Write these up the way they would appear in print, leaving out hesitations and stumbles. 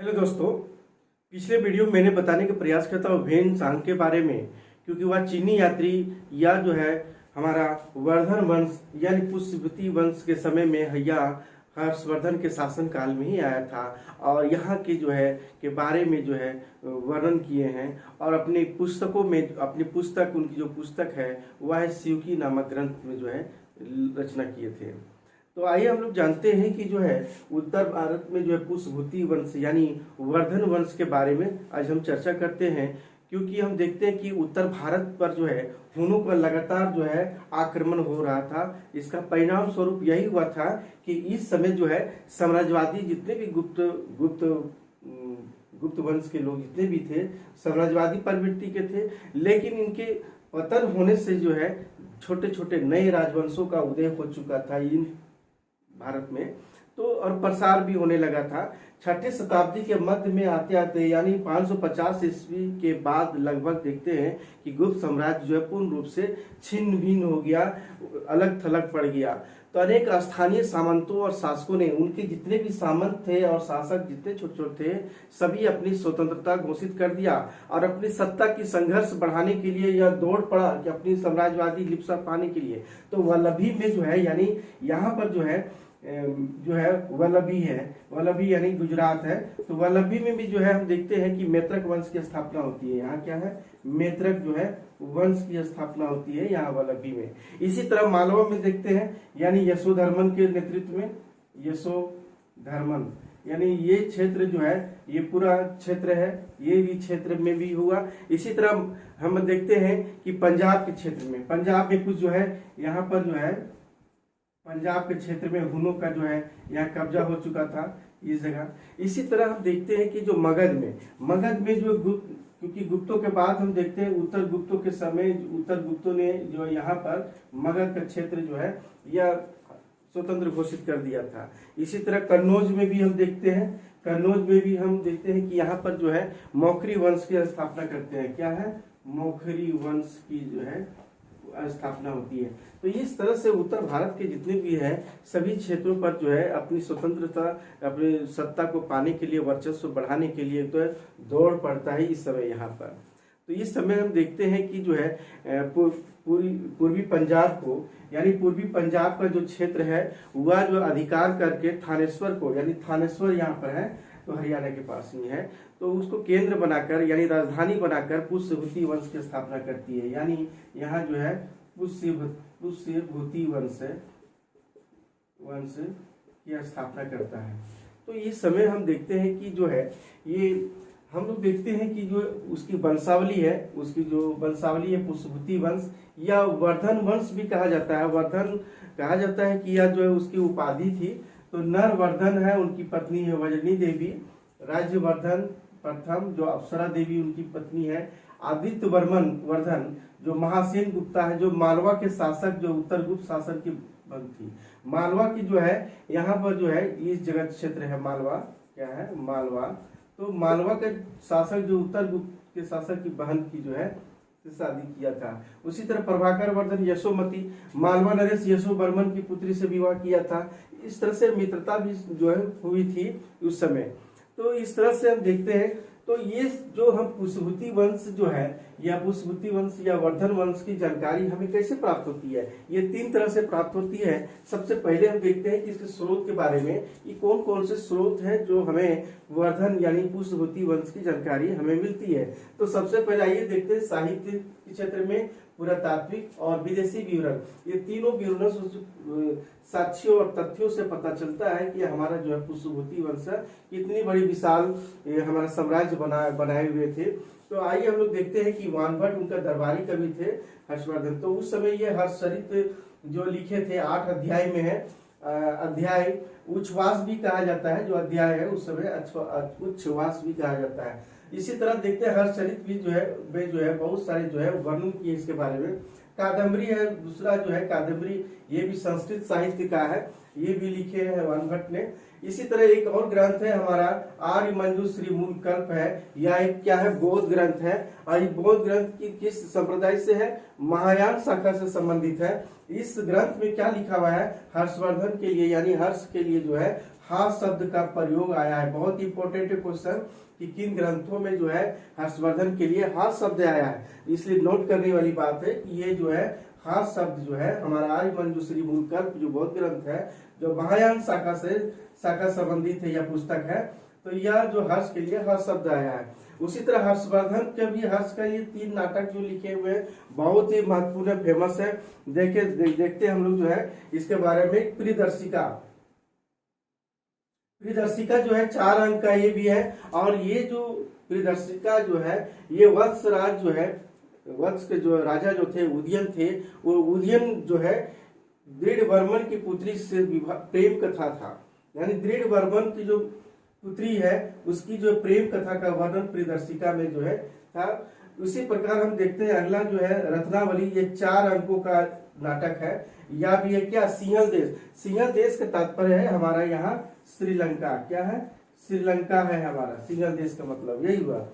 Hello दोस्तों, पिछले video में मैंने बताने का प्रयास करता हूँ वेन सांग के बारे में, क्योंकि वह चीनी यात्री या जो है हमारा वर्धन वंश यानी पुष्यवती वंश के समय में या हर्षवर्धन के शासन काल में ही आया था और यहाँ के जो है के बारे में जो है वर्णन किए हैं और अपने पुस्तकों में अपनी पुस्तक उनकी जो पुस्तक है वह शिवकी नामक ग्रंथ में जो है रचना किए थे। तो आइए हम लोग जानते हैं कि जो है उत्तर भारत में जो है पुष्यभूति वंश यानी वर्धन वंश के बारे में आज हम चर्चा करते हैं, क्योंकि हम देखते हैं कि उत्तर भारत पर जो है हुनों का लगातार जो है आक्रमण हो रहा था। इसका परिणाम स्वरूप यही हुआ था कि इस समय जो है साम्राज्यवादी जितने भी गुप्त वंश के लोग जितने भी थे साम्राज्यवादी प्रवृत्ति के थे, लेकिन इनके पतन होने से जो है छोटे छोटे नए राजवंशों का उदय हो चुका था इन भारत में, तो और प्रसार भी होने लगा था। छठी शताब्दी के मध्य में आते आते यानी 550 ईस्वी के बाद लगभग देखते हैं कि गुप्त साम्राज्य जो है पूर्ण रूप से छिन्न भिन्न हो गया, अलग थलग पड़ गया। तो अनेक स्थानीय सामंतों और शासकों ने उनके जितने भी सामंत थे और शासक जितने छोटे छोटे थे सभी अपनी स्वतंत्रता घोषित कर दिया और अपनी सत्ता की संघर्ष बढ़ाने के लिए यह दौड़ पड़ा कि अपनी साम्राज्यवादी लिप्सा पाने के लिए। तो वल्लभी में जो है यानी यहाँ पर जो है वल्लभी यानी गुजरात है, तो वल्लभी में भी जो है हम देखते हैं कि मैत्रक वंश की स्थापना होती है। यहाँ क्या है, मैत्रक जो है वंश की स्थापना होती है यहाँ वल्लभी में। इसी तरह मालवा में देखते हैं यानी यशोधर्मन के नेतृत्व में, यशोधर्मन यानी ये क्षेत्र जो है ये पूरा क्षेत्र है, ये भी क्षेत्र में भी हुआ। इसी तरह हम देखते हैं कि पंजाब के क्षेत्र में, पंजाब में कुछ जो है यहाँ पर जो है पंजाब के क्षेत्र में हुनों का जो है यहाँ कब्जा हो चुका था इस जगह। इसी तरह हम देखते हैं कि जो मगध में जो क्योंकि गुप्तों के बाद हम देखते हैं उत्तर गुप्तों के समय उत्तर गुप्तों ने जो यहाँ पर मगध का क्षेत्र जो है यह स्वतंत्र घोषित कर दिया था। इसी तरह कन्नौज में भी हम देखते हैं कि यहाँ पर जो है मौखरी वंश की स्थापना करते हैं। क्या है, मौखरी वंश की जो है स्थापना होती है। तो इस तरह से उत्तर भारत के जितने भी है सभी क्षेत्रों पर जो है अपनी स्वतंत्रता अपनी सत्ता को पाने के लिए वर्चस्व बढ़ाने के लिए तो दौड़ पड़ता है इस समय यहाँ पर। तो इस समय हम देखते हैं कि जो है पूर्वी पंजाब को यानी पूर्वी पंजाब का जो क्षेत्र है वह जो अधिकार करके थानेश्वर को यानी थानेश्वर यहाँ पर है तो हरियाणा के पास ही है, तो उसको केंद्र बनाकर यानी राजधानी बनाकर पुष्यभूति वंश की स्थापना करती है। यानी यहाँ जो है पुष्यभूति वंश की स्थापना करता है। तो इस समय हम देखते हैं कि जो है ये हम लोग देखते हैं कि जो उसकी वंशावली है पुष्यभूति वंश या वर्धन वंश भी कहा जाता है। वर्धन कहा जाता है कि यह जो है उसकी उपाधि थी। तो नर वर्धन है, उनकी पत्नी है वजनी देवी, राज्यवर्धन प्रथम जो अप्सरा देवी उनकी पत्नी है, आदित्य वर्धन जो महासेन गुप्ता है जो मालवा के शासक जो उत्तर गुप्त शासन की बन थी। मालवा की जो है यहाँ पर जो है इस जगह क्षेत्र है मालवा, क्या है मालवा, तो मालवा के शासक जो उत्तर गुप्त के शासक की बहन की जो है शादी किया था। उसी तरह प्रभाकर वर्धन यशोमती मालवा नरेश यशोवर्मन की पुत्री से विवाह किया था। इस तरह से मित्रता भी जो है हुई थी उस समय। तो इस तरह से हम देखते हैं तो ये जो हम पुष्यभूति वंश जो है या पुष्यभूति वंश या वर्धन वंश की जानकारी हमें कैसे प्राप्त होती है, ये 3 तरह से प्राप्त होती है। सबसे पहले हम देखते हैं कि इसके स्रोत के बारे में, ये कौन कौन से स्रोत हैं जो हमें वर्धन यानी पुष्यभूति वंश की जानकारी हमें मिलती है। तो सबसे पहले आइए देखते हैं साहित्य के क्षेत्र में पुरातात्विक और विदेशी विवरण, ये तीनों विवरणों साक्ष्यों और तथ्यों से पता चलता है कि हमारा जो है पुष्यभूति वंश कितनी बड़ी विशाल हमारा साम्राज्य बनाए हुए थे। तो आइए हम लोग देखते हैं कि वानभट्ट उनका दरबारी कवि थे हर्षवर्धन। तो उस समय ये हर्षचरित जो लिखे थे 8 अध्याय में है। अध्याय उच्छ्वास भी कहा जाता है, जो अध्याय है उस समय उच्छ्वास भी कहा जाता है। इसी तरह देखते हैं हर्षचरित भी जो है बहुत सारे जो है वर्णन किए इसके बारे में। कादम्बरी है दूसरा जो है कादम्बरी, ये भी संस्कृत साहित्य का है। ये भी लिखे हैं वानभट्ट ने। इसी तरह एक और ग्रंथ है हमारा आर्य मंजूश्री मूल कल्प है, यह एक क्या है, बौद्ध ग्रंथ है। और ये बौद्ध ग्रंथ की किस संप्रदाय से है, महायान शाखा से संबंधित है। इस ग्रंथ में क्या लिखा हुआ है, हर्षवर्धन के लिए यानी हर्ष के लिए जो है हा शब्द का प्रयोग आया है। बहुत इंपॉर्टेंट क्वेश्चन कि किन ग्रंथों में जो है हर्षवर्धन के लिए हा शब्द आया है, इसलिए नोट करने वाली बात है कि ये जो है हा शब्द जो है हमारा आर्य मंजूश्री मूल कल्प जो बौद्ध ग्रंथ है, जो महायान शाखा संबंधित है यह पुस्तक है, तो यह जो हर्ष के लिए हर्ष शब्द आया है। उसी तरह हर्षवर्धन के भी हर्ष का ये 3 नाटक जो लिखे हुए हैं बहुत ही महत्वपूर्ण फेमस है। देखते हम लोग जो है इसके बारे में। प्रियदर्शिका जो है 4 अंक का ये भी है। और ये जो प्रियदर्शिका जो है ये वत्सराज जो है, वत्स के जो राजा जो थे उदयन थे, वो उदयन जो है दृढ़वर्मन की पुत्री से प्रेम कथा था, यानी दृढ़वर्मन की जो पुत्री है उसकी जो प्रेम कथा का वर्णन प्रियदर्शिका में जो है था। उसी प्रकार हम देखते हैं अगला जो है रत्नावली, ये 4 अंकों का नाटक है। या भी है क्या, सिंहल देश। सिंहल देश का तात्पर्य है हमारा यहाँ श्रीलंका, क्या है, श्रीलंका है हमारा, सिंहल देश का मतलब यही हुआ।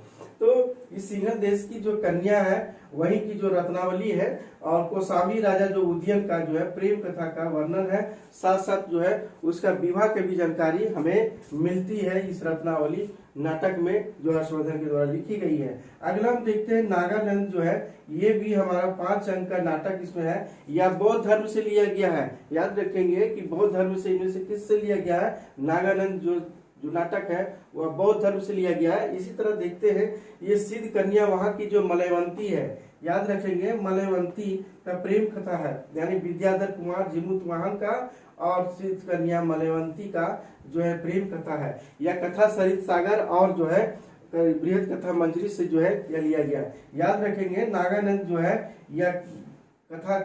तो इस सिंहल देश की जो कन्या है वहीं की जो रत्नावली है, और कौशाम्बी राजा जो उदयन का जो है प्रेम कथा का वर्णन है, साथ साथ जो है उसका विवाह की भी जानकारी हमें मिलती है इस रत्नावली नाटक में जो हर्षवर्धन के द्वारा लिखी गई है। अगला हम देखते हैं नागानंद जो है, ये भी हमारा 5 अंक का नाटक इसमें है। यह बौद्ध धर्म से लिया गया है, याद रखेंगे कि बौद्ध धर्म से इनमें से किससे लिया गया है, नागानंद जो नाटक है वह बौद्ध धर्म से लिया गया है। इसी तरह देखते हैं ये सिद्ध कन्या वहां की जो मलयवंती है, याद रखेंगे मलयवंती का प्रेम कथा है, यानी विद्याधर कुमार जिमुतवाहन का और सिद्ध कन्या मलयवंती का जो है प्रेम कथा है। यह कथा सरित सागर और जो है बृहद कथा मंजरी से जो है यह लिया गया है। याद रखेंगे नागानंद जो है यह कथा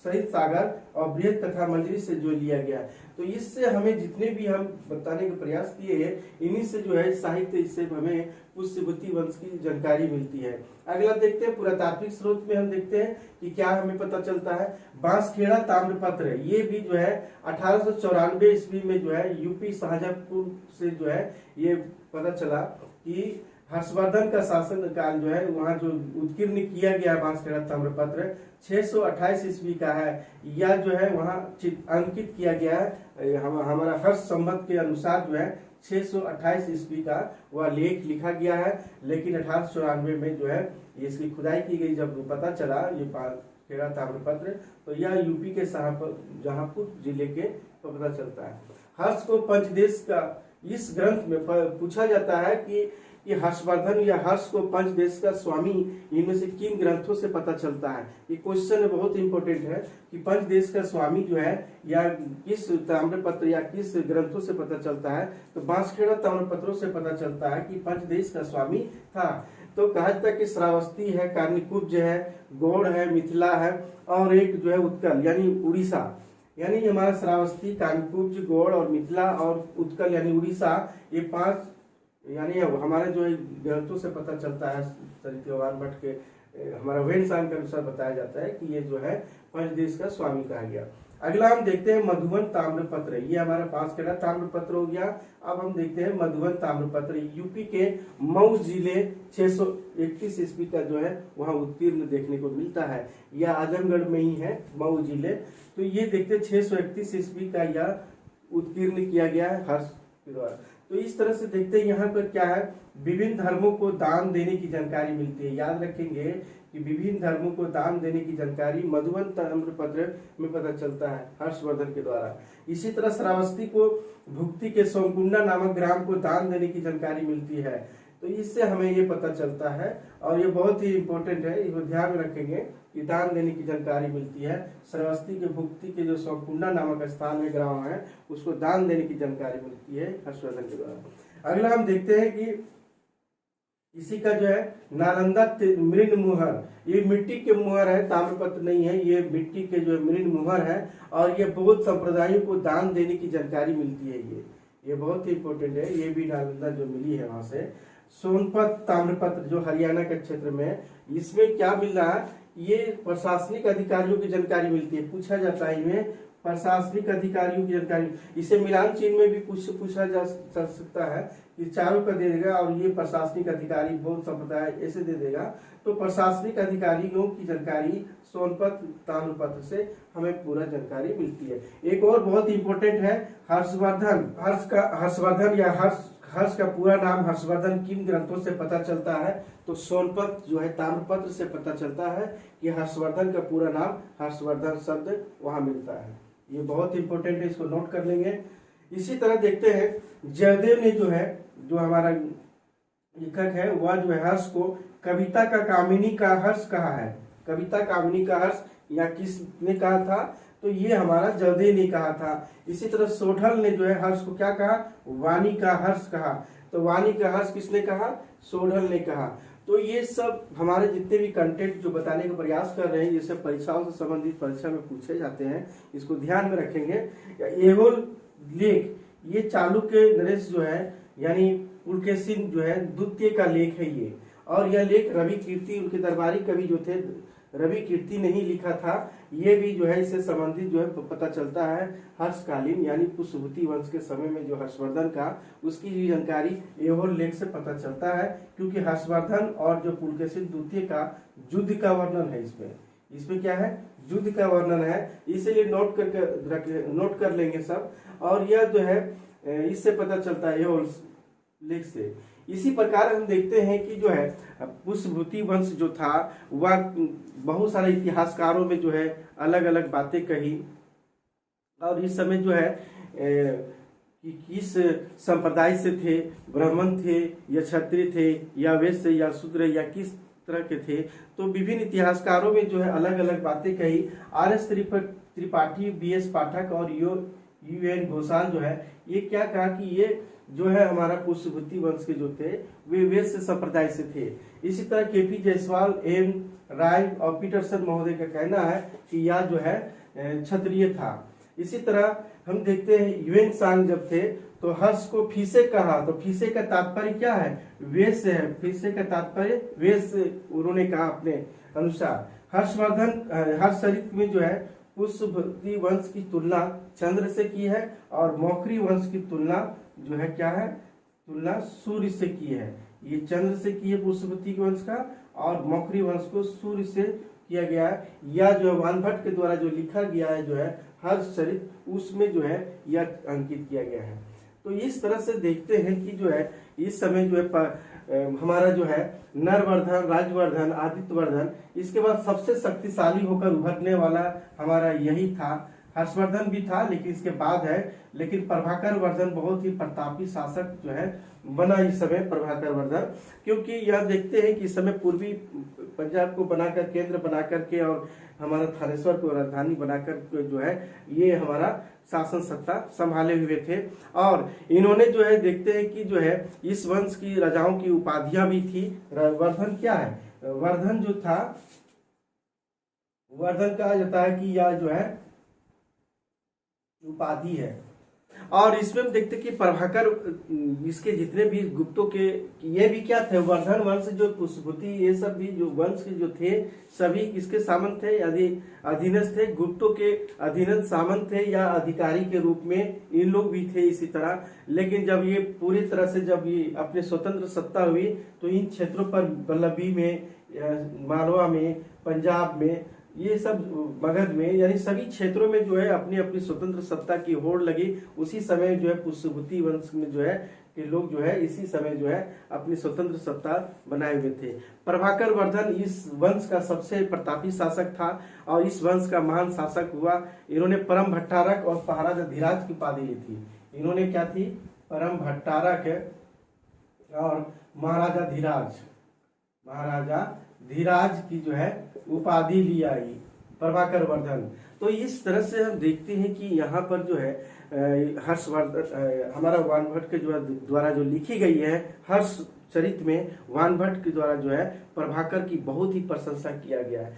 सहित सागर और बृहद कथा मंजरी से जो लिया गया है। तो इससे हमें जितने भी हम बताने का प्रयास किए हैं इन्हीं से जो है साहित्य, इससे हमें पुष्यवती वंश की जानकारी मिलती है। अगला देखते हैं पुरातात्विक स्रोत में हम देखते हैं कि क्या हमें पता चलता है। बांसखेड़ा ताम्रपत्र, ये भी जो है 1894 ईस्वी में जो है यूपी शाहजहांपुर से जो है ये पता चला कि हर्षवर्धन का शासन काल जो है वहाँ जो उत्कीर्ण किया गया बांसखेड़ा ताम्रपत्र 628 ईस्वी का है। यह जो है वहाँ अंकित किया गया है, हमारा हर्ष संवत के अनुसार जो है 628 ईस्वी का वह लेख लिखा गया है। लेकिन 1894 में जो है इसकी खुदाई की गई, जब पता चला ये बांसखेड़ा ताम्रपत्र, तो यह यूपी के शाहजहांपुर जिले के तो पता चलता है। हर्ष को पंचदेश का इस ग्रंथ में पूछा जाता है कि हर्षवर्धन या हर्ष को पंचदेश का स्वामी इनमें से किन ग्रंथों से पता चलता है। ये क्वेश्चन बहुत इंपॉर्टेंट है कि पंचदेश का स्वामी जो है या किस ताम्रपत्र या किस ग्रंथों से पता चलता है। तो बांसखेड़ा ताम्रपत्रों से पता चलता है कि पंचदेश का स्वामी था। तो कहा जाता है कि श्रावस्ती है, कार्निकुब्ज है, गौड़ है, मिथिला है और एक जो है उत्कल यानी उड़ीसा, यानी हमारा श्रावस्ती, कानकुब्ज, गौड़ और मिथिला और उत्कल यानी उड़ीसा, ये 5 यानी हमारे जो ग्रंथों से पता चलता है। चरित्र वानभट्ट के हमारा वेदशास्त्र के अनुसार बताया जाता है कि ये जो है पंचदेश का स्वामी कहा गया। अगला हम देखते हैं मधुबन ताम्रपत्र, ये हमारा बांसखेड़ा ताम्रपत्र हो गया। अब हम देखते हैं मधुबन ताम्रपत्र, यूपी के मऊ जिले 631 ईस्वी का जो है वहाँ उत्कीर्ण देखने को मिलता है। यह आजमगढ़ में ही है, मऊ जिले। तो ये देखते 631 ईस्वी का यह उत्कीर्ण किया गया है हर्ष के द्वारा। तो इस तरह से देखते हैं यहाँ पर क्या है, विभिन्न धर्मों को दान देने की जानकारी मिलती है। याद रखेंगे कि विभिन्न धर्मों को दान देने की जानकारी मधुबन ताम्रपत्र में पता चलता है हर्षवर्धन के द्वारा। इसी तरह श्रावस्ती को भुक्ति के सोमकुंडा नामक ग्राम को दान देने की जानकारी मिलती है। तो इससे हमें ये पता चलता है और ये बहुत ही इम्पोर्टेंट है, इसको ध्यान में रखेंगे कि दान देने की जानकारी मिलती है। श्रावस्ती के भुक्ति के जो सोमकुंडा नामक स्थान में ग्राम है उसको दान देने की जानकारी मिलती है हर्षवर्धन के द्वारा। अगला हम देखते हैं कि इसी का जो है नालंदा मृण मुहर, ये मिट्टी के मुहर है, ताम्रपत्र नहीं है, ये मिट्टी के जो मृण मुहर है और ये बौद्ध संप्रदायों को दान देने की जानकारी मिलती है। ये बहुत ही इंपॉर्टेंट है, ये भी नालंदा जो मिली है वहां से। सोनपत ताम्रपत्र जो हरियाणा के क्षेत्र में है, इसमें क्या मिल रहा है, ये प्रशासनिक अधिकारियों की जानकारी मिलती है। पूछा जाता है इनमें प्रशासनिक अधिकारियों की जानकारी, इसे मिलान चिन्ह में भी पूछा जा सकता है कि चारों का दे देगा और ये प्रशासनिक अधिकारी बहुत संप्रदाय ऐसे दे देगा। तो प्रशासनिक अधिकारियों की जानकारी सोनपत्र ताम्रपत्र से हमें पूरा जानकारी मिलती है। एक और बहुत इंपॉर्टेंट है हर्षवर्धन। हर्षवर्धन या हर्ष का पूरा नाम हर्षवर्धन किन ग्रंथों से पता चलता है? तो सोनपत्र जो है ताम्रपत्र से पता चलता है कि हर्षवर्धन का पूरा नाम हर्षवर्धन शब्द वहां मिलता है। ये बहुत इंपॉर्टेंट है, इसको नोट कर लेंगे। इसी तरह देखते हैं जयदेव ने जो है, जो हमारा लेखक है, वह जो है हर्ष को कविता का कामिनी का हर्ष कहा है। कविता कामिनी का हर्ष या किसने कहा था? तो ये हमारा जयदेव ने कहा था। इसी तरह सोढल ने जो है हर्ष को क्या कहा? वाणी का हर्ष कहा। तो वाणी का हर्ष किसने कहा? सोढल ने कहा। तो ये सब हमारे जितने भी कंटेंट जो बताने का प्रयास कर रहे हैं, जैसे परीक्षाओं से संबंधित परीक्षा में पूछे जाते हैं, इसको ध्यान में रखेंगे। एहोल लेख, ये चालुक्य नरेश जो है यानी पुलकेशिन जो है द्वितीय का लेख है ये। और यह लेख रवि कीर्ति, उनके दरबारी कवि जो थे रवि कीर्ति ने ही लिखा था। ये भी जो है इससे संबंधित जो है पता चलता है हर्षकालीन यानी पुष्यभूति वंश के समय में जो हर्षवर्धन का, उसकी भी जानकारी एहोल लेख से पता चलता है। क्योंकि हर्षवर्धन और जो पुलकेशिन द्वितीय का युद्ध का वर्णन है इसमें क्या है? युद्ध का वर्णन है, इसलिए नोट कर लेंगे सब। और यह जो है इससे पता चलता है एहोल लेख से। इसी प्रकार हम देखते हैं कि जो है पुष्यभूति वंश जो था वह बहुत सारे इतिहासकारों में जो है अलग अलग बातें कही। और इस समय जो है कि किस संप्रदाय से थे, ब्राह्मण थे या क्षत्रिय थे या वैश्य या शूद्र या किस तरह के थे। तो विभिन्न इतिहासकारों में जो है अलग अलग बातें कही। RS त्रिपाठी, BS पाठक और UN घोषाल जो है ये क्या कहा कि ये जो है हमारा पुष्यभूति वंश के जो थे वे वैश्य संप्रदाय से थे। इसी तरह KP जायसवाल, M राय और पीटरसन महोदय का कहना है कि यह जो है क्षत्रिय था। इसी तरह हम देखते हैं ह्वेन सांग जब थे तो हर्ष को फीसे कहा। तो फीसे का तात्पर्य क्या है? वैश्य है। फीसे का तात्पर्य वैश्य उन्होंने कहा अपने अनुसार। हर्षचरित में जो है पुष्यभूति वंश की तुलना चंद्र से की है और मौखरी वंश की तुलना जो है क्या है? तुलना सूर्य से की है। ये चंद्र से की है पुष्यभूति वंश का और मौखरी वंश को सूर्य से किया गया है। या जो वानभट्ट के द्वारा जो लिखा गया है जो है हर्षचरित, उसमें जो है यह अंकित किया गया है। तो इस तरह से देखते हैं कि जो है इस समय जो है हमारा जो है नरवर्धन, राजवर्धन, आदित्यवर्धन, इसके बाद सबसे शक्तिशाली होकर उभरने वाला हमारा यही था। हर्षवर्धन भी था लेकिन इसके बाद है। लेकिन प्रभाकर वर्धन बहुत ही प्रतापी शासक जो है बना इस समय प्रभाकर वर्धन। क्योंकि यह देखते हैं कि इस समय पूर्वी पंजाब को बनाकर केंद्र बना करके और हमारा थानेश्वर को राजधानी बनाकर जो है ये हमारा शासन सत्ता संभाले हुए थे। और इन्होंने जो है देखते हैं कि जो है इस वंश की राजाओं की उपाधियां भी थी। वर्धन क्या है? वर्धन जो था, वर्धन कहा जाता है कि यह जो है उपाधि है। और इसमें हम देखते कि प्रभाकर, इसके जितने भी गुप्तों के ये भी क्या थे? वर्धन वंश जो पुष्यभूति ये सब भी जो वंश के जो थे सभी किसके सामंत थे? अधीनस्थ थे। गुप्तों के अधीनस्थ सामंत थे या अधिकारी के रूप में इन लोग भी थे इसी तरह। लेकिन जब ये पूरी तरह से जब ये अपने स्वतंत्र सत्ता हुई तो इन क्षेत्रों पर बल्लभी में, मालवा में, पंजाब में, ये सब मगध में, यानी सभी क्षेत्रों में जो है अपनी अपनी स्वतंत्र सत्ता की होड़ लगी। उसी समय जो है पुष्यभूति वंश में जो है कि लोग जो है इसी समय जो है अपनी स्वतंत्र सत्ता बनाए हुए थे। प्रभाकर वर्धन इस वंश का सबसे प्रतापी शासक था और इस वंश का महान शासक हुआ। इन्होंने परम भट्टारक और महाराजा धीराज की उपाधि ली थी। इन्होंने क्या थी? परम भट्टारक और महाराजा धीराज की जो है उपाधि ली आई प्रभाकर वर्धन। तो इस तरह से हम देखते हैं कि यहाँ पर जो है हर्षवर्धन हमारा वानभट्ट के द्वारा जो लिखी गई है हर्षचरित में वानभट्ट के द्वारा जो है प्रभाकर की बहुत ही प्रशंसा किया गया है।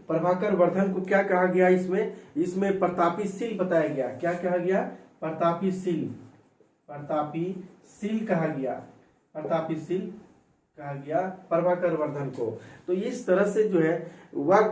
प्रभाकर वर्धन को क्या कहा गया? इसमें प्रतापीशील बताया गया। क्या कहा गया? प्रतापीशील कहा गया प्रभाकर वर्धन को। तो इस तरह से जो है वह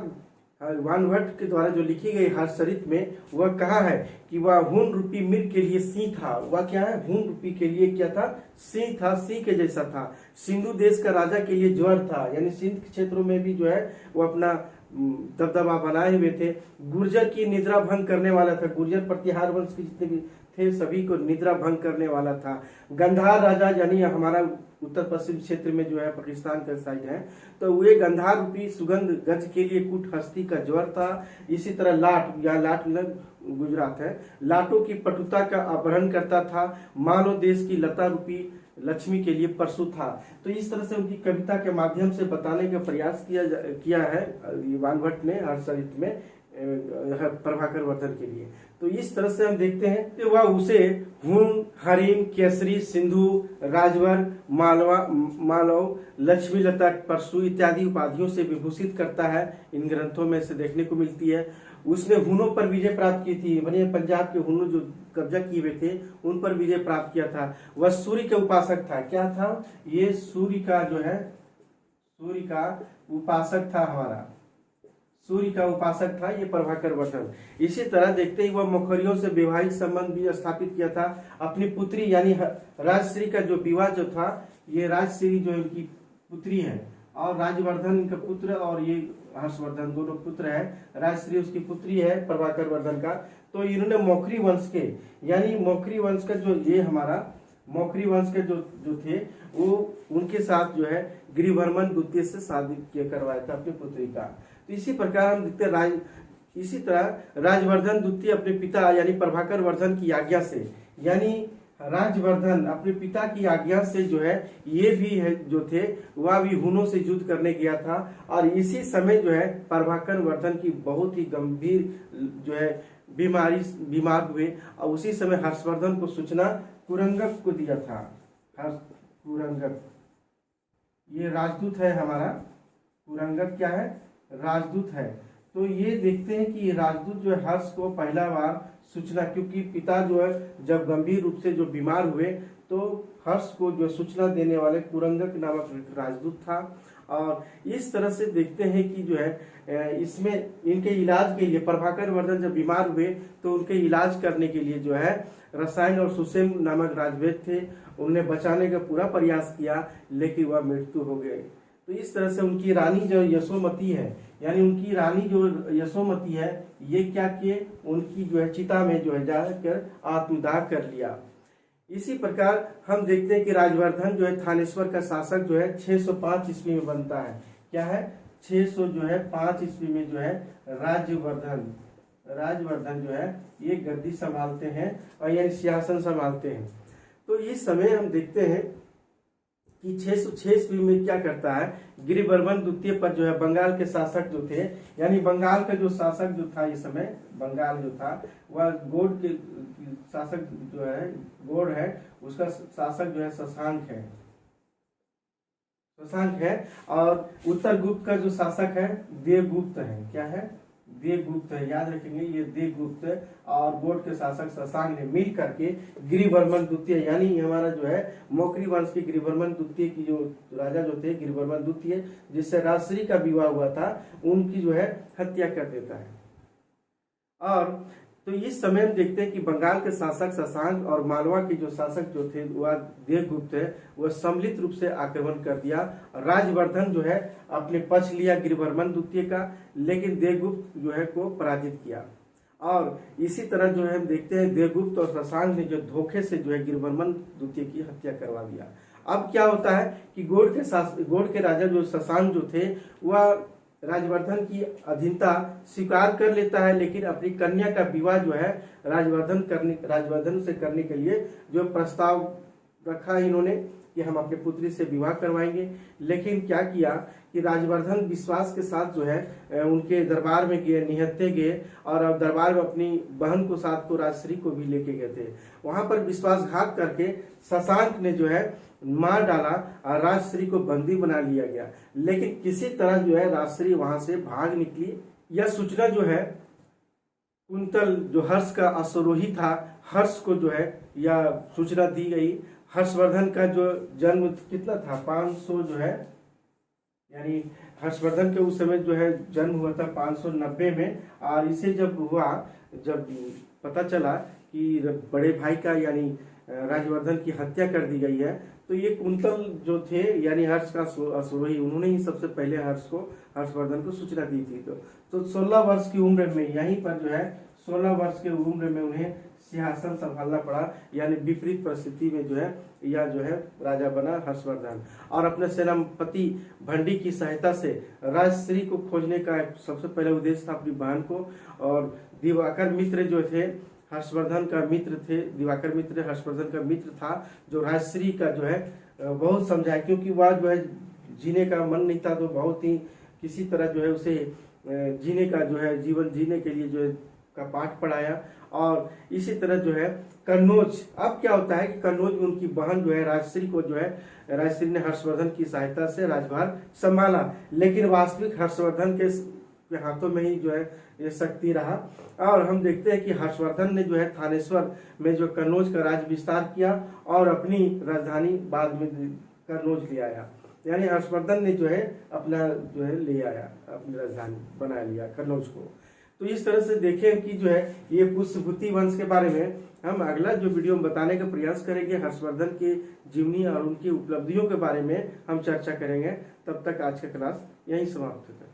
वानभट्ट के द्वारा जो लिखी गई हर्षचरित में वह कहा है कि वह हुन रूपी मिर के लिए सिंह था। वह क्या है, हुन रूपी के लिए क्या था, सिंह था, सिंह के जैसा था। सिंधु देश का राजा के लिए ज्वर था, यानी सिंध क्षेत्रों में भी जो है वो अपना दबदबा बनाए हुए थे। गुर्जर की निद्रा भंग करने वाला था, गुर्जर प्रतिहार वंश के जितने भी थे सभी को निद्रा भंग करने वाला था। गंधार राजा, यानी हमारा उत्तर पश्चिम क्षेत्र में जो है पाकिस्तान का साइड है, तो वे गंधार रूपी सुगंध गज के लिए कुट हस्ती का ज्वर था। इसी तरह लाट, या लाट मतलब गुजरात है, लाटों की पटुता का अपहरण करता था। मालो देश की लता रूपी लक्ष्मी के लिए परशु था। तो इस तरह से उनकी कविता के माध्यम से बताने का प्रयास किया है वानभट्ट ने हर्षचरित में प्रभाकर वर्धन के लिए। तो इस तरह से हम देखते हैं कि वह उसे हुन, हरिण, केसरी, सिंधु, राजवर, मालव, लक्ष्मीलता, परशु इत्यादि उपाधियों से विभूषित करता है। इन ग्रंथों में से देखने को मिलती है। उसने हुनों पर विजय प्राप्त की थी, माने पंजाब के हुनों जो कब्जा किए हुए थे उन पर विजय प्राप्त किया था। वह सूर्य का उपासक था। क्या था ये, सूर्य का जो है, सूर्य का उपासक था, हमारा सूर्य का उपासक था ये प्रभाकर वर्धन। इसी तरह देखते ही वह मखरियों से वैवाहिक संबंध भी स्थापित किया था। अपनी पुत्री यानी राजश्री का जो विवाह जो था, ये राजश्री जो इनकी पुत्री है और राजवर्धन का पुत्र और ये हर्षवर्धन दोनों पुत्र है। राजश्री उसकी पुत्री है प्रभाकर वर्धन का। तो इन्होंने मौखरी वंश के, यानी मौखरी वंश का जो ये हमारा मौखरी वंश के जो थे वो उनके साथ जो है गिरिवर्मन द्वितीय से शादी करवाया था अपनी पुत्री का। तो इसी प्रकार हम देखते हैं इसी तरह राजवर्धन द्वितीय अपने पिता यानी प्रभाकर वर्धन की आज्ञा से, यानी राजवर्धन अपने पिता की आज्ञा से जो है ये भी है जो थे वह भी हुनों से युद्ध करने गया था। और इसी समय जो है प्रभाकर वर्धन की बहुत ही गंभीर जो है बीमार हुए और उसी समय हर्षवर्धन को सूचना कुरंगक को दिया था। कुरंगक ये राजदूत है हमारा, कुरंगक क्या है, राजदूत है। तो ये देखते हैं कि ये राजदूत जो है हर्ष को पहला बार सूचना, क्योंकि पिता जो है जब गंभीर रूप से जो बीमार हुए तो हर्ष को जो सूचना देने वाले कुरंगक नामक राजदूत था। और इस तरह से देखते हैं कि जो है इसमें इनके इलाज के लिए प्रभाकर वर्धन जब बीमार हुए तो उनके इलाज करने के लिए जो है रसायन और सुसेम नामक राजवैद्य थे, उन्हें बचाने का पूरा प्रयास किया लेकिन वह मृत्यु हो गए। तो इस तरह से उनकी रानी जो यशोमती है, यानी उनकी रानी जो यशोमती है, ये क्या किए, उनकी जो है चिता में जो है जाकर आत्मदाह कर लिया। इसी प्रकार हम देखते हैं कि राजवर्धन जो है थानेश्वर का शासक जो है 605 ईस्वी में बनता है। क्या है, 605 ईस्वी में जो है राजवर्धन जो है ये गद्दी संभालते हैं और ये सिंहासन संभालते हैं। तो इस समय हम देखते हैं कि 606 ईस्वी में क्या करता है, गिरिवर्मन द्वितीय पर जो है बंगाल के शासक जो थे, यानी बंगाल का जो शासक जो था इस समय बंगाल जो था वह गौड़ के शासक जो है गौड़ है, उसका शासक जो है शशांक है और उत्तर गुप्त का जो शासक है देवगुप्त है। क्या है, देवगुप्त है, याद रखेंगे ये देवगुप्त और बोर्ड के शासक शशांक ने मिल करके गिरिवर्मन द्वितीय यानी हमारा जो है मौखरी वंश के गिरिवर्मन द्वितीय की जो राजा जो थे गिरिवर्मन द्वितीय जिससे राजश्री का विवाह हुआ था उनकी जो है हत्या कर देता है। और तो इस समय हम देखते हैं कि बंगाल के शासक शशांक और मालवा के जो शासक जो थे वह देवगुप्त है, वह सम्मिलित रूप से आक्रमण कर दिया। राजवर्धन जो है अपने पक्ष लिया गिरिवर्मन द्वितीय का, लेकिन देवगुप्त जो है को पराजित किया। और इसी तरह जो है हम देखते हैं देवगुप्त और शशांक ने जो धोखे से जो है गिरिवर्मन द्वितीय की हत्या करवा दिया। अब क्या होता है कि गौड़ के राजा जो शशांक जो थे वह राजवर्धन की अधीनता स्वीकार कर लेता है, लेकिन अपनी कन्या का विवाह जो है राजवर्धन से करने के लिए जो प्रस्ताव रखा इन्होंने कि हम अपने पुत्री से विवाह करवाएंगे। लेकिन क्या किया कि राजवर्धन विश्वास के साथ जो है उनके दरबार में गए, निहत्थे गए और अब दरबार में अपनी बहन को साथ को राजश्री को भी लेके गए थे। वहां पर विश्वासघात करके शशांक ने जो है मार डाला और राजश्री को बंदी बना लिया गया। लेकिन किसी तरह जो है राजश्री वहां से भाग निकली। यह सूचना जो है कुंतल जो हर्ष का अश्वरोही था, हर्ष को जो है यह सूचना दी गई। हर्षवर्धन का जो जन्म कितना था 500 जो है यानी हर्षवर्धन के उस समय जो है जन्म हुआ था 590 में, और इसे जब हुआ, जब पता चला कि बड़े भाई का यानी राजवर्धन की हत्या कर दी गई है, तो ये कुंतल जो थे यानी हर्ष का अश्वरोही, उन्होंने ही सबसे पहले हर्षवर्धन को सूचना दी थी। तो 16 वर्ष की उम्र में, यहीं पर जो है 16 वर्ष की उम्र में उन्हें सिंहासन संभालना पड़ा, यानी विपरीत परिस्थिति में जो है यह जो है राजा बना हर्षवर्धन। और अपने सेनापति भंडी की सहायता से राजश्री को खोजने का सबसे पहले उद्देश्य था अपनी बहन को। और दिवाकर मित्र जो थे हर्षवर्धन का मित्र थे, दिवाकर मित्र हर्षवर्धन का मित्र था, जो राजश्री का जो है बहुत समझाया, क्योंकि वह जो है जीने का मन नहीं था, तो बहुत ही किसी तरह जो है उसे जीने का जो है जीवन जीने के लिए जो है का पाठ पढ़ाया। और इसी तरह जो है कन्नौज, अब क्या होता है कि कन्नौज में उनकी बहन जो है राजश्री को जो है राजश्री ने हर्षवर्धन की सहायता से राजभार संभाला, लेकिन वास्तविक हर्षवर्धन के हाथों में ही जो है ये शक्ति रहा। और हम देखते हैं कि हर्षवर्धन ने जो है थानेश्वर में जो कन्नौज का राज विस्तार किया और अपनी राजधानी बाद में कन्नौज ले आया, यानी हर्षवर्धन ने जो है अपना जो है ले आया, अपनी राजधानी बना लिया कन्नौज को। तो इस तरह से देखें कि जो है ये पुष्यभूति वंश के बारे में हम अगला जो वीडियो में बताने का प्रयास करेंगे, हर्षवर्धन की जीवनी और उनकी उपलब्धियों के बारे में हम चर्चा करेंगे। तब तक आज का क्लास यहीं समाप्त होता है।